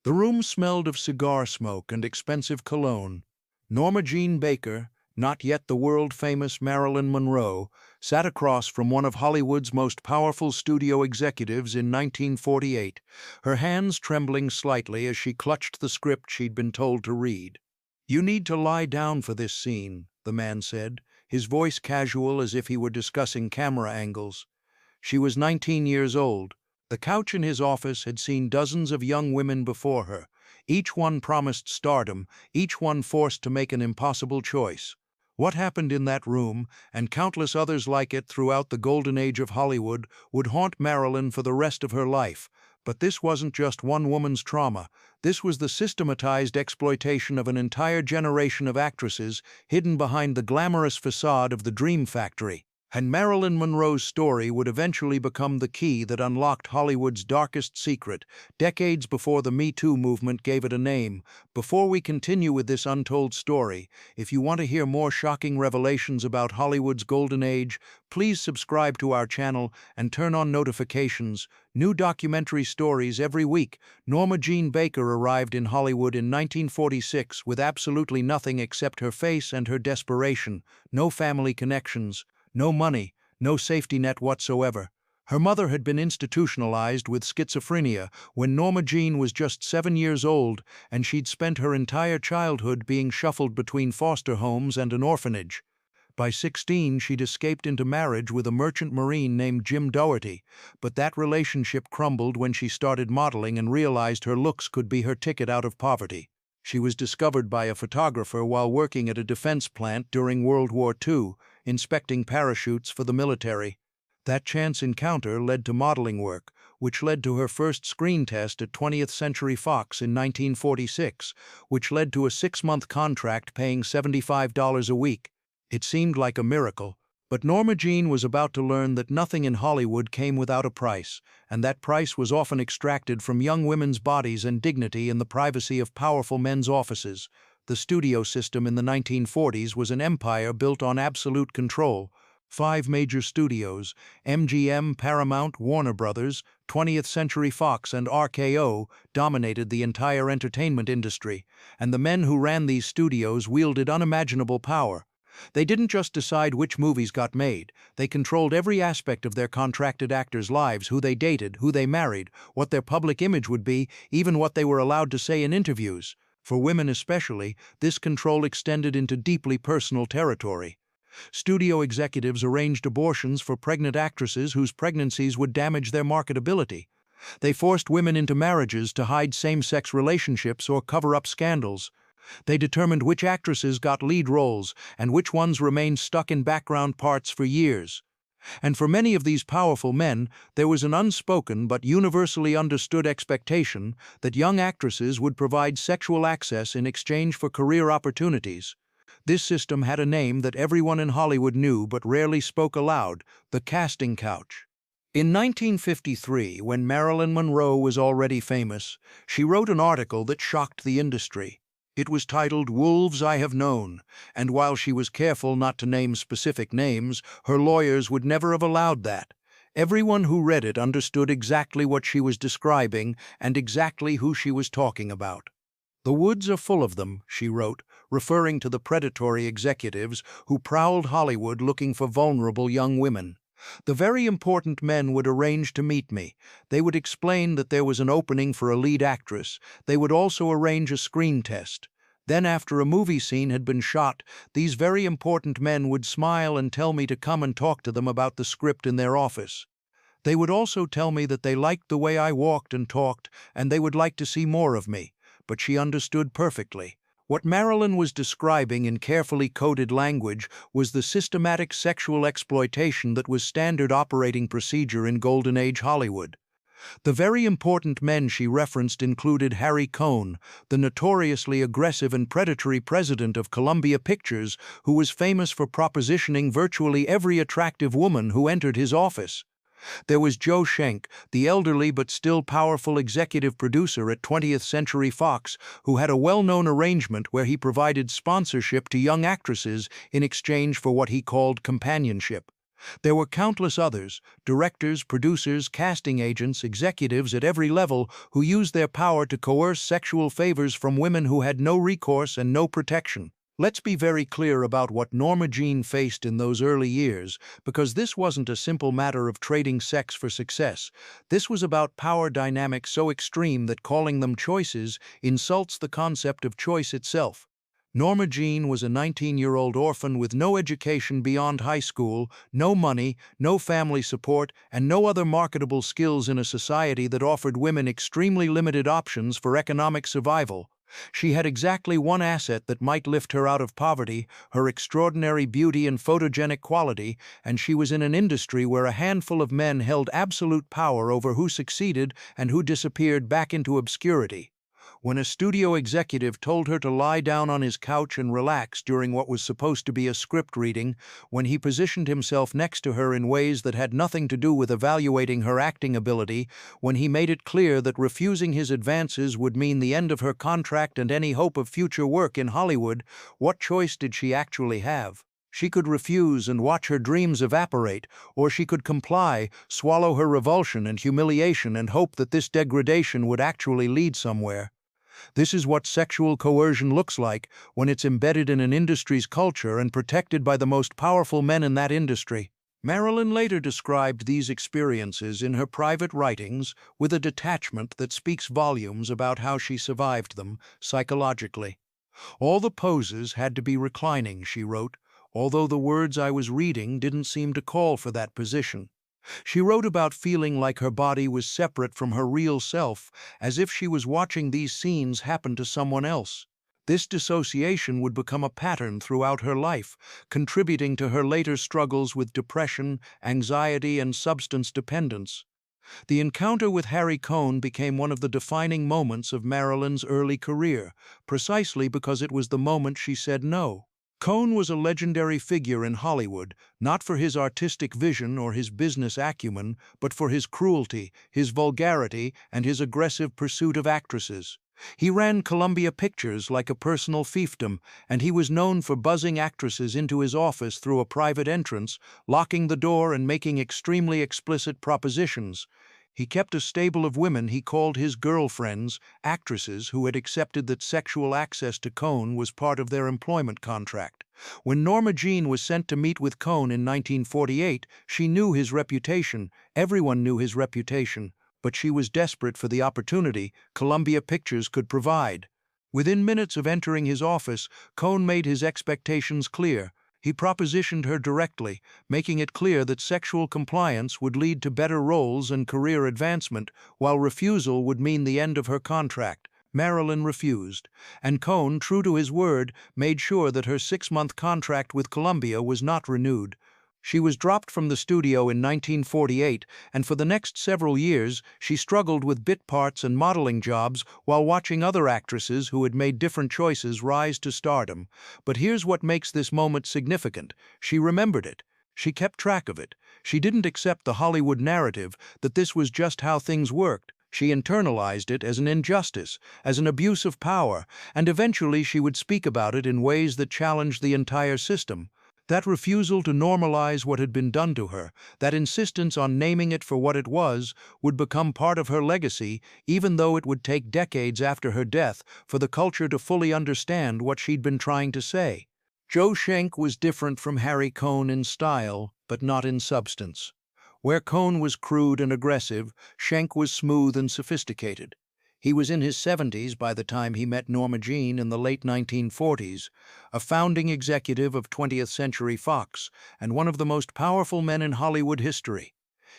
The room smelled of cigar smoke and expensive cologne. Norma Jean Baker, not yet the world-famous Marilyn Monroe, sat across from one of Hollywood's most powerful studio executives in 1948, her hands trembling slightly as she clutched the script she'd been told to read. "You need to lie down for this scene," the man said, his voice casual as if he were discussing camera angles. She was 19 years old. The couch in his office had seen dozens of young women before her, each one promised stardom, each one forced to make an impossible choice. What happened in that room, and countless others like it throughout the golden age of Hollywood, would haunt Marilyn for the rest of her life. But this wasn't just one woman's trauma. This was the systematized exploitation of an entire generation of actresses hidden behind the glamorous facade of the Dream Factory. And Marilyn Monroe's story would eventually become the key that unlocked Hollywood's darkest secret, decades before the MeToo movement gave it a name. Before we continue with this untold story, if you want to hear more shocking revelations about Hollywood's golden age, please subscribe to our channel and turn on notifications. New documentary stories every week. Norma Jean Baker arrived in Hollywood in 1946 with absolutely nothing except her face and her desperation. No family connections. No money, no safety net whatsoever. Her mother had been institutionalized with schizophrenia when Norma Jean was just 7 years old, and she'd spent her entire childhood being shuffled between foster homes and an orphanage. By 16, she'd escaped into marriage with a merchant marine named Jim Doherty, but that relationship crumbled when she started modeling and realized her looks could be her ticket out of poverty. She was discovered by a photographer while working at a defense plant during World War II, inspecting parachutes for the military. That chance encounter led to modeling work, which led to her first screen test at 20th Century Fox in 1946, which led to a 6-month contract paying $75 a week. It seemed like a miracle, but Norma Jean was about to learn that nothing in Hollywood came without a price, and that price was often extracted from young women's bodies and dignity in the privacy of powerful men's offices. The studio system in the 1940s was an empire built on absolute control. 5 major studios, MGM, Paramount, Warner Brothers, 20th Century Fox, and RKO, dominated the entire entertainment industry, and the men who ran these studios wielded unimaginable power. They didn't just decide which movies got made. They controlled every aspect of their contracted actors' lives, who they dated, who they married, what their public image would be, even what they were allowed to say in interviews. For women especially, this control extended into deeply personal territory. Studio executives arranged abortions for pregnant actresses whose pregnancies would damage their marketability. They forced women into marriages to hide same-sex relationships or cover up scandals. They determined which actresses got lead roles and which ones remained stuck in background parts for years. And for many of these powerful men, there was an unspoken but universally understood expectation that young actresses would provide sexual access in exchange for career opportunities. This system had a name that everyone in Hollywood knew but rarely spoke aloud: the casting couch. In 1953, when Marilyn Monroe was already famous, she wrote an article that shocked the industry. It was titled "Wolves I Have Known," and while she was careful not to name specific names, her lawyers would never have allowed that. Everyone who read it understood exactly what she was describing and exactly who she was talking about. "The woods are full of them," she wrote, referring to the predatory executives who prowled Hollywood looking for vulnerable young women. "The very important men would arrange to meet me. They would explain that there was an opening for a lead actress. They would also arrange a screen test. Then, after a movie scene had been shot, these very important men would smile and tell me to come and talk to them about the script in their office. They would also tell me that they liked the way I walked and talked, and they would like to see more of me." But she understood perfectly. What Marilyn was describing in carefully coded language was the systematic sexual exploitation that was standard operating procedure in Golden Age Hollywood. The very important men she referenced included Harry Cohn, the notoriously aggressive and predatory president of Columbia Pictures, who was famous for propositioning virtually every attractive woman who entered his office. There was Joe Schenck, the elderly but still powerful executive producer at 20th Century Fox, who had a well-known arrangement where he provided sponsorship to young actresses in exchange for what he called companionship. There were countless others, directors, producers, casting agents, executives at every level who used their power to coerce sexual favors from women who had no recourse and no protection. Let's be very clear about what Norma Jean faced in those early years, because this wasn't a simple matter of trading sex for success. This was about power dynamics so extreme that calling them choices insults the concept of choice itself. Norma Jean was a 19-year-old orphan with no education beyond high school, no money, no family support, and no other marketable skills in a society that offered women extremely limited options for economic survival. She had exactly one asset that might lift her out of poverty, her extraordinary beauty and photogenic quality, and she was in an industry where a handful of men held absolute power over who succeeded and who disappeared back into obscurity. When a studio executive told her to lie down on his couch and relax during what was supposed to be a script reading, when he positioned himself next to her in ways that had nothing to do with evaluating her acting ability, when he made it clear that refusing his advances would mean the end of her contract and any hope of future work in Hollywood, what choice did she actually have? She could refuse and watch her dreams evaporate, or she could comply, swallow her revulsion and humiliation and hope that this degradation would actually lead somewhere. This is what sexual coercion looks like when it's embedded in an industry's culture and protected by the most powerful men in that industry. Marilyn later described these experiences in her private writings with a detachment that speaks volumes about how she survived them psychologically. All the poses had to be reclining, she wrote, although the words I was reading didn't seem to call for that position. She wrote about feeling like her body was separate from her real self, as if she was watching these scenes happen to someone else. This dissociation would become a pattern throughout her life, contributing to her later struggles with depression, anxiety, and substance dependence. The encounter with Harry Cohn became one of the defining moments of Marilyn's early career, precisely because it was the moment she said no. Cohn was a legendary figure in Hollywood, not for his artistic vision or his business acumen, but for his cruelty, his vulgarity, and his aggressive pursuit of actresses. He ran Columbia Pictures like a personal fiefdom, and he was known for buzzing actresses into his office through a private entrance, locking the door and making extremely explicit propositions. He kept a stable of women he called his girlfriends, actresses who had accepted that sexual access to Cohn was part of their employment contract. When Norma Jean was sent to meet with Cohn in 1948, she knew his reputation. Everyone knew his reputation, but she was desperate for the opportunity Columbia Pictures could provide. Within minutes of entering his office, Cohn made his expectations clear. He propositioned her directly, making it clear that sexual compliance would lead to better roles and career advancement, while refusal would mean the end of her contract. Marilyn refused, and Cohn, true to his word, made sure that her 6-month contract with Columbia was not renewed. She was dropped from the studio in 1948, and for the next several years she struggled with bit parts and modeling jobs while watching other actresses who had made different choices rise to stardom. But here's what makes this moment significant. She remembered it. She kept track of it. She didn't accept the Hollywood narrative that this was just how things worked. She internalized it as an injustice, as an abuse of power, and eventually she would speak about it in ways that challenged the entire system. That refusal to normalize what had been done to her, that insistence on naming it for what it was, would become part of her legacy, even though it would take decades after her death for the culture to fully understand what she'd been trying to say. Schenck was different from Harry Cohn in style, but not in substance. Where Cohn was crude and aggressive, Schenck was smooth and sophisticated. He was in his 70s by the time he met Norma Jean in the late 1940s, a founding executive of 20th Century Fox and one of the most powerful men in Hollywood history.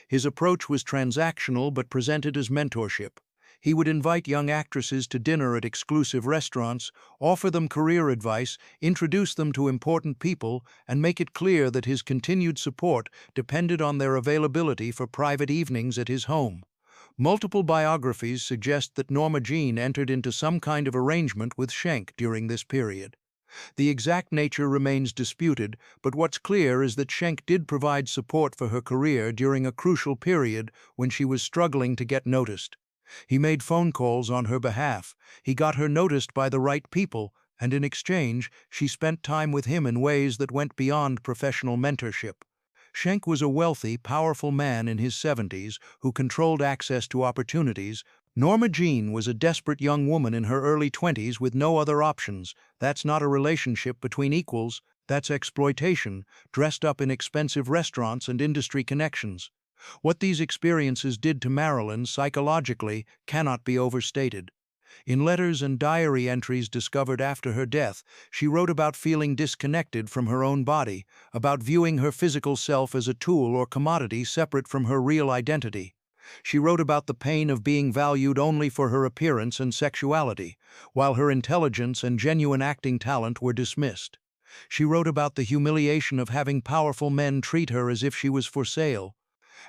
His approach was transactional but presented as mentorship. He would invite young actresses to dinner at exclusive restaurants, offer them career advice, introduce them to important people, and make it clear that his continued support depended on their availability for private evenings at his home. Multiple biographies suggest that Norma Jean entered into some kind of arrangement with Schenck during this period. The exact nature remains disputed, but what's clear is that Schenck did provide support for her career during a crucial period when she was struggling to get noticed. He made phone calls on her behalf, he got her noticed by the right people, and in exchange, she spent time with him in ways that went beyond professional mentorship. Schenck was a wealthy, powerful man in his 70s who controlled access to opportunities. Norma Jean was a desperate young woman in her early 20s with no other options. That's not a relationship between equals, that's exploitation, dressed up in expensive restaurants and industry connections. What these experiences did to Marilyn psychologically cannot be overstated. In letters and diary entries discovered after her death, she wrote about feeling disconnected from her own body, about viewing her physical self as a tool or commodity separate from her real identity. She wrote about the pain of being valued only for her appearance and sexuality, while her intelligence and genuine acting talent were dismissed. She wrote about the humiliation of having powerful men treat her as if she was for sale.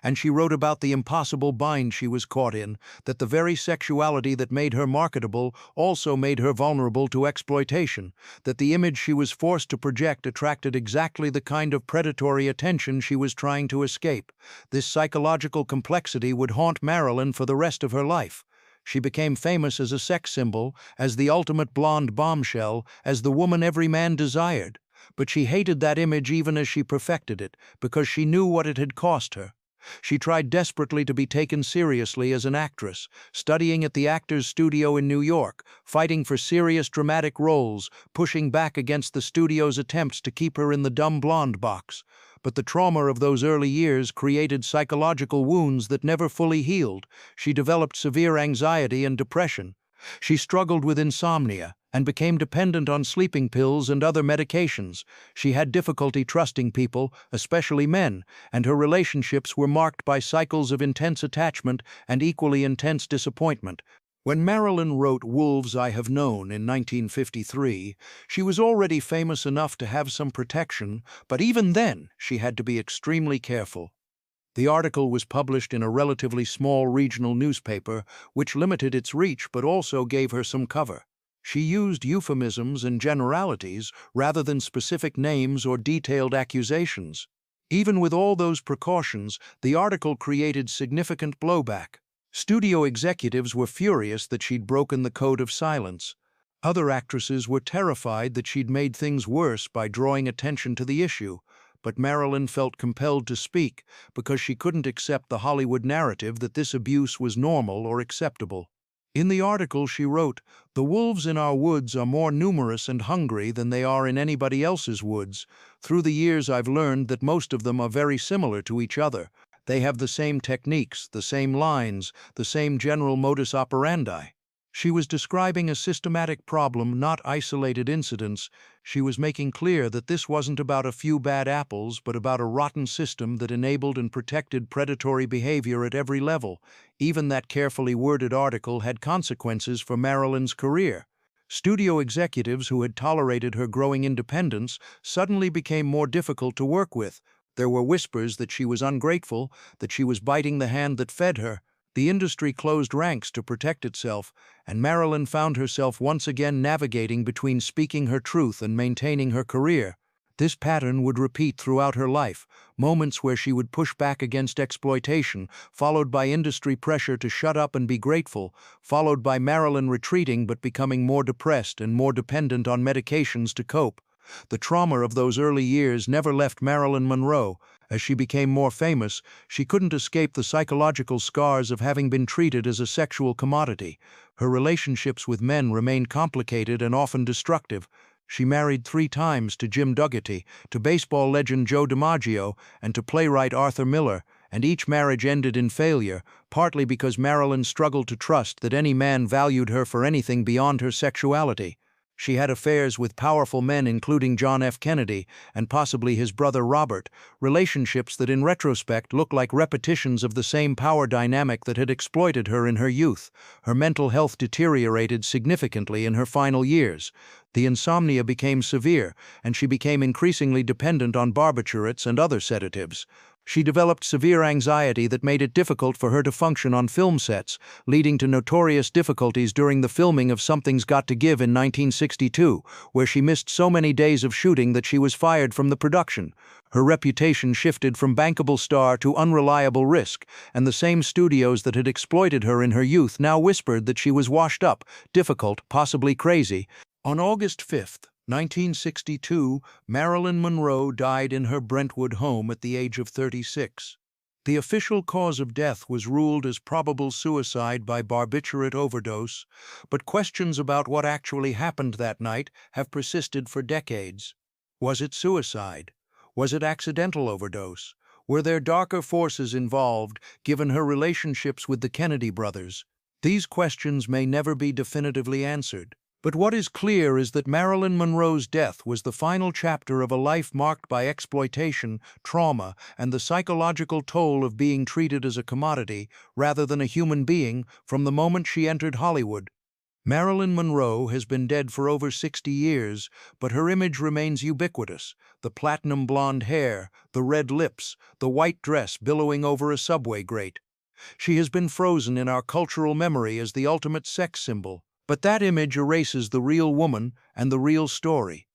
And she wrote about the impossible bind she was caught in, that the very sexuality that made her marketable also made her vulnerable to exploitation, that the image she was forced to project attracted exactly the kind of predatory attention she was trying to escape. This psychological complexity would haunt Marilyn for the rest of her life. She became famous as a sex symbol, as the ultimate blonde bombshell, as the woman every man desired. But she hated that image even as she perfected it, because she knew what it had cost her. She tried desperately to be taken seriously as an actress, studying at the Actors Studio in New York, fighting for serious dramatic roles, pushing back against the studio's attempts to keep her in the dumb blonde box. But the trauma of those early years created psychological wounds that never fully healed. She developed severe anxiety and depression. She struggled with insomnia and became dependent on sleeping pills and other medications. She had difficulty trusting people, especially men, and her relationships were marked by cycles of intense attachment and equally intense disappointment. When Marilyn wrote Wolves I Have Known in 1953, she was already famous enough to have some protection, but even then she had to be extremely careful. The article was published in a relatively small regional newspaper, which limited its reach but also gave her some cover. She used euphemisms and generalities rather than specific names or detailed accusations. Even with all those precautions, the article created significant blowback. Studio executives were furious that she'd broken the code of silence. Other actresses were terrified that she'd made things worse by drawing attention to the issue. But Marilyn felt compelled to speak because she couldn't accept the Hollywood narrative that this abuse was normal or acceptable. In the article she wrote, "The wolves in our woods are more numerous and hungry than they are in anybody else's woods. Through the years I've learned that most of them are very similar to each other. They have the same techniques, the same lines, the same general modus operandi." She was describing a systematic problem, not isolated incidents. She was making clear that this wasn't about a few bad apples, but about a rotten system that enabled and protected predatory behavior at every level. Even that carefully worded article had consequences for Marilyn's career. Studio executives who had tolerated her growing independence suddenly became more difficult to work with. There were whispers that she was ungrateful, that she was biting the hand that fed her. The industry closed ranks to protect itself, and Marilyn found herself once again navigating between speaking her truth and maintaining her career. This pattern would repeat throughout her life, moments where she would push back against exploitation, followed by industry pressure to shut up and be grateful, followed by Marilyn retreating but becoming more depressed and more dependent on medications to cope. The trauma of those early years never left Marilyn Monroe. As she became more famous, she couldn't escape the psychological scars of having been treated as a sexual commodity. Her relationships with men remained complicated and often destructive. She married 3 times to Jim Dougherty, to baseball legend Joe DiMaggio, and to playwright Arthur Miller, and each marriage ended in failure, partly because Marilyn struggled to trust that any man valued her for anything beyond her sexuality. She had affairs with powerful men including John F. Kennedy and possibly his brother Robert, relationships that in retrospect look like repetitions of the same power dynamic that had exploited her in her youth. Her mental health deteriorated significantly in her final years. The insomnia became severe, and she became increasingly dependent on barbiturates and other sedatives. She developed severe anxiety that made it difficult for her to function on film sets, leading to notorious difficulties during the filming of Something's Got to Give in 1962, where she missed so many days of shooting that she was fired from the production. Her reputation shifted from bankable star to unreliable risk, and the same studios that had exploited her in her youth now whispered that she was washed up, difficult, possibly crazy. On August 5, 1962, Marilyn Monroe died in her Brentwood home at the age of 36. The official cause of death was ruled as probable suicide by barbiturate overdose, but questions about what actually happened that night have persisted for decades. Was it suicide? Was it accidental overdose? Were there darker forces involved, given her relationships with the Kennedy brothers? These questions may never be definitively answered. But what is clear is that Marilyn Monroe's death was the final chapter of a life marked by exploitation, trauma, and the psychological toll of being treated as a commodity rather than a human being from the moment she entered Hollywood. Marilyn Monroe has been dead for over 60 years, but her image remains ubiquitous. The platinum blonde hair, the red lips, the white dress billowing over a subway grate. She has been frozen in our cultural memory as the ultimate sex symbol. But that image erases the real woman and the real story.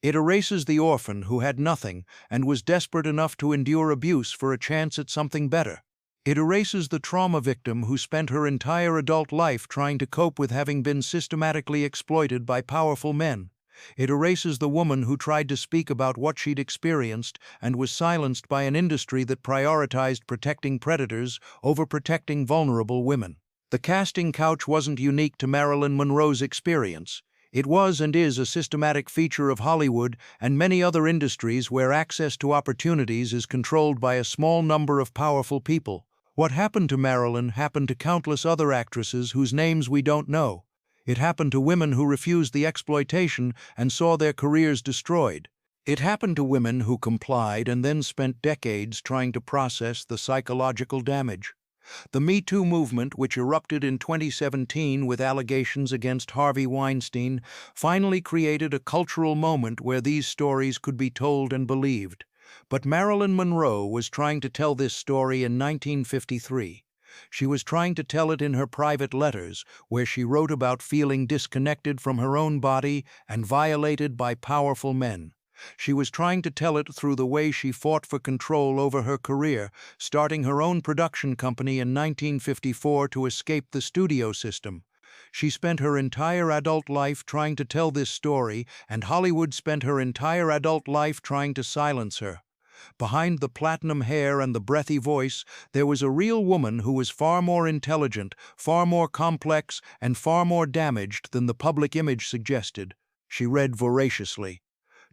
It erases the orphan who had nothing and was desperate enough to endure abuse for a chance at something better. It erases the trauma victim who spent her entire adult life trying to cope with having been systematically exploited by powerful men. It erases the woman who tried to speak about what she'd experienced and was silenced by an industry that prioritized protecting predators over protecting vulnerable women. The casting couch wasn't unique to Marilyn Monroe's experience. It was and is a systematic feature of Hollywood and many other industries where access to opportunities is controlled by a small number of powerful people. What happened to Marilyn happened to countless other actresses whose names we don't know. It happened to women who refused the exploitation and saw their careers destroyed. It happened to women who complied and then spent decades trying to process the psychological damage. The MeToo movement, which erupted in 2017 with allegations against Harvey Weinstein, finally created a cultural moment where these stories could be told and believed. But Marilyn Monroe was trying to tell this story in 1953. She was trying to tell it in her private letters, where she wrote about feeling disconnected from her own body and violated by powerful men. She was trying to tell it through the way she fought for control over her career, starting her own production company in 1954 to escape the studio system. She spent her entire adult life trying to tell this story, and Hollywood spent her entire adult life trying to silence her. Behind the platinum hair and the breathy voice, there was a real woman who was far more intelligent, far more complex, and far more damaged than the public image suggested. She read voraciously.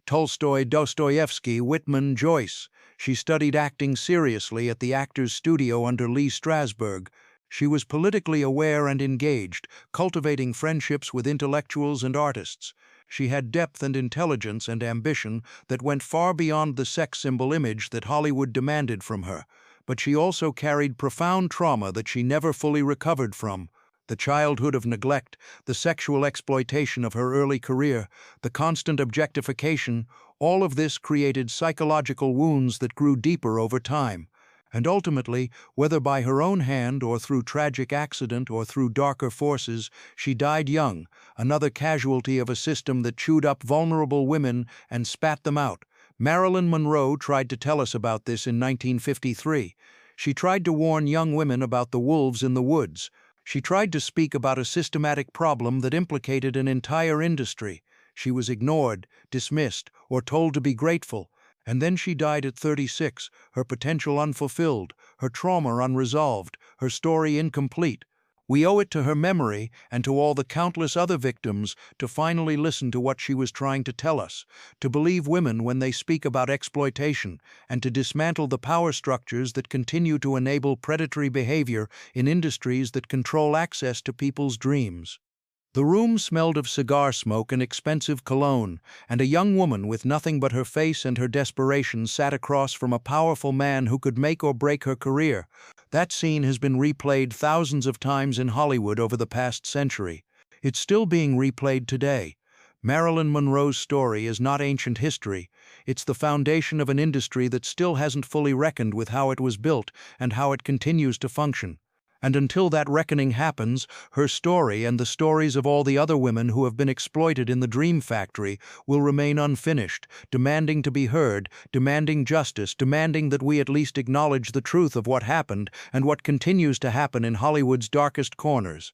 Tolstoy, Dostoevsky, Whitman, Joyce. She studied acting seriously at the Actors Studio under Lee Strasberg. She was politically aware and engaged, cultivating friendships with intellectuals and artists. She had depth and intelligence and ambition that went far beyond the sex symbol image that Hollywood demanded from her. But she also carried profound trauma that she never fully recovered from. The childhood of neglect, the sexual exploitation of her early career, the constant objectification, all of this created psychological wounds that grew deeper over time. And ultimately, whether by her own hand or through tragic accident or through darker forces, she died young, another casualty of a system that chewed up vulnerable women and spat them out. Marilyn Monroe tried to tell us about this in 1953. She tried to warn young women about the wolves in the woods. She tried to speak about a systematic problem that implicated an entire industry. She was ignored, dismissed, or told to be grateful. And then she died at 36, her potential unfulfilled, her trauma unresolved, her story incomplete. We owe it to her memory and to all the countless other victims to finally listen to what she was trying to tell us, to believe women when they speak about exploitation, and to dismantle the power structures that continue to enable predatory behavior in industries that control access to people's dreams. The room smelled of cigar smoke and expensive cologne, and a young woman with nothing but her face and her desperation sat across from a powerful man who could make or break her career. That scene has been replayed thousands of times in Hollywood over the past century. It's still being replayed today. Marilyn Monroe's story is not ancient history. It's the foundation of an industry that still hasn't fully reckoned with how it was built and how it continues to function. And until that reckoning happens, her story and the stories of all the other women who have been exploited in the dream factory will remain unfinished, demanding to be heard, demanding justice, demanding that we at least acknowledge the truth of what happened and what continues to happen in Hollywood's darkest corners.